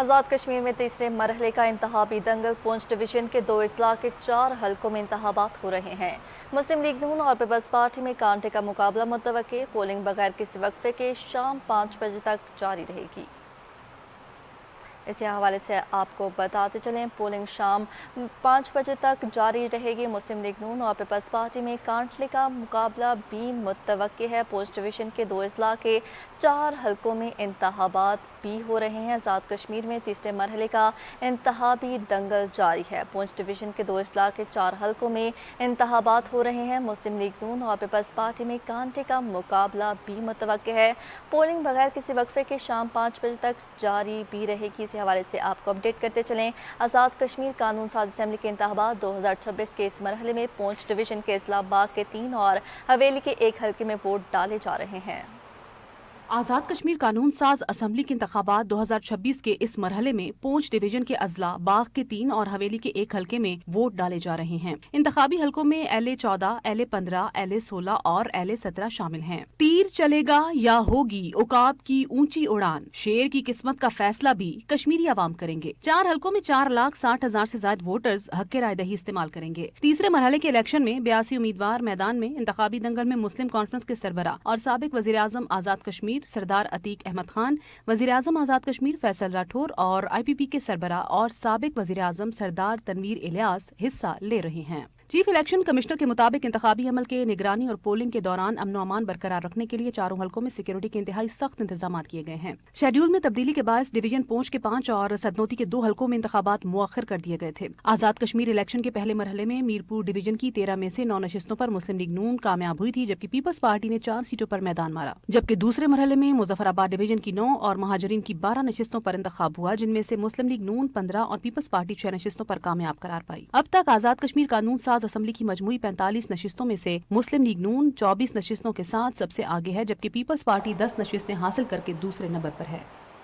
आज़ाद कश्मीर में तीसरे मरहले का इंतखाबी दंगल। पूंछ डिवीजन के 2 अजला के 4 हलकों में इंतखाबात हो रहे हैं। मुस्लिम लीग नून और पीपल्स पार्टी में कांटे का मुकाबला मुतवक्के। पोलिंग बगैर किसी वक्फे के शाम 5 बजे तक जारी रहेगी। इसी हवाले से आपको बताते चलें, पोलिंग शाम 5 बजे तक जारी रहेगी। मुस्लिम लीग नून और पीपल्स पार्टी में कांटले का मुकाबला भी मुतवक्के है। पूंछ डिवीजन के 2 अजला के 4 हलकों में इंतखाबात भी हो रहे हैं। आज़ाद कश्मीर में तीसरे मरहले का इंतखाबी दंगल जारी है। पूंछ डिवीजन के 2 अजला के 4 हलकों में इंतखाबात हो रहे हैं। मुस्लिम लीग नून और पीपल्स पार्टी में कांटे का मुकाबला भी मुतवक्के है। पोलिंग बगैर किसी वक्फे के शाम 5 बजे तक जारी भी रहेगी। इसी हवाले से आपको अपडेट करते चलें, आज़ाद कश्मीर कानून साज असेंबली के इंतखाबात 2026 के इस मरहले में पूंछ डिवीजन के इस्लामाबाद के 3 और हवेली के 1 हलके में वोट डाले जा रहे हैं। आज़ाद कश्मीर कानून साज असम्बली के इंतखाबात 2026 के इस मरहले में पूंछ डिवीजन के अजला बाग के 3 और हवेली के 1 हलके में वोट डाले जा रहे हैं। इंतखाबी हलकों में LA 14, LA 15, LA 16 और LA 17 शामिल हैं। तीर चलेगा या होगी उकाब की ऊंची उड़ान, शेर की किस्मत का फैसला भी कश्मीरी आवाम करेंगे। 4 हलकों में 4,60,000 से ज्यादा वोटर्स हक राय दही इस्तेमाल करेंगे। तीसरे मरहले के इलेक्शन में 82 उम्मीदवार मैदान में। इंतखाबी दंगल में मुस्लिम कॉन्फ्रेंस के सरबराह और साबिक वज़ीर आज़म आज़ाद कश्मीर सरदार अतीक अहमद खान, वज़ीर आज़म आज़ाद कश्मीर फैसल राठौर और IPP के सरबराह और साबिक वज़ीर आज़म सरदार तनवीर इलियास हिस्सा ले रहे हैं। चीफ इलेक्शन कमिश्नर के मुताबिक इंतखाबी अमल के निगरानी और पोलिंग के दौरान अमन अमान बरकरार रखने के लिए चारों हलकों में सिक्योरिटी के इंतहाई सख्त इंतजाम किए गए हैं। शेड्यूल में तब्दीली के बाद डिवीजन पूंछ के 5 और सदनोती के 2 हलकों में इंतखाबात मुअख्खर कर दिए गए थे। आज़ाद कश्मीर इलेक्शन के पहले मरहले में मीरपुर डिवीजन की 13 में से 9 नशिस्तों पर मुस्लिम लीग नून कामयाब हुई थी, जबकि पीपल्स पार्टी ने 4 सीटों पर मैदान मारा। जबकि दूसरे मरहले में मुजफ्फराबाद डिवीजन की 9 और महाजरीन की 12 नशिस्तों पर इंतखाब हुआ, जिनमें से मुस्लिम लीग नून 15 और पीपल्स पार्टी 6 नशिस्तों पर कामयाब करार पाई। अब तक आज़ाद कश्मीर कानून साज असम्बली की मजमूई 45 नशिस्तों में से मुस्लिम लीग नून 24 नशिस्तों के साथ सबसे आगे है, जबकि पीपल्स पार्टी 10 नशिस्तें हासिल करके दूसरे नंबर पर है।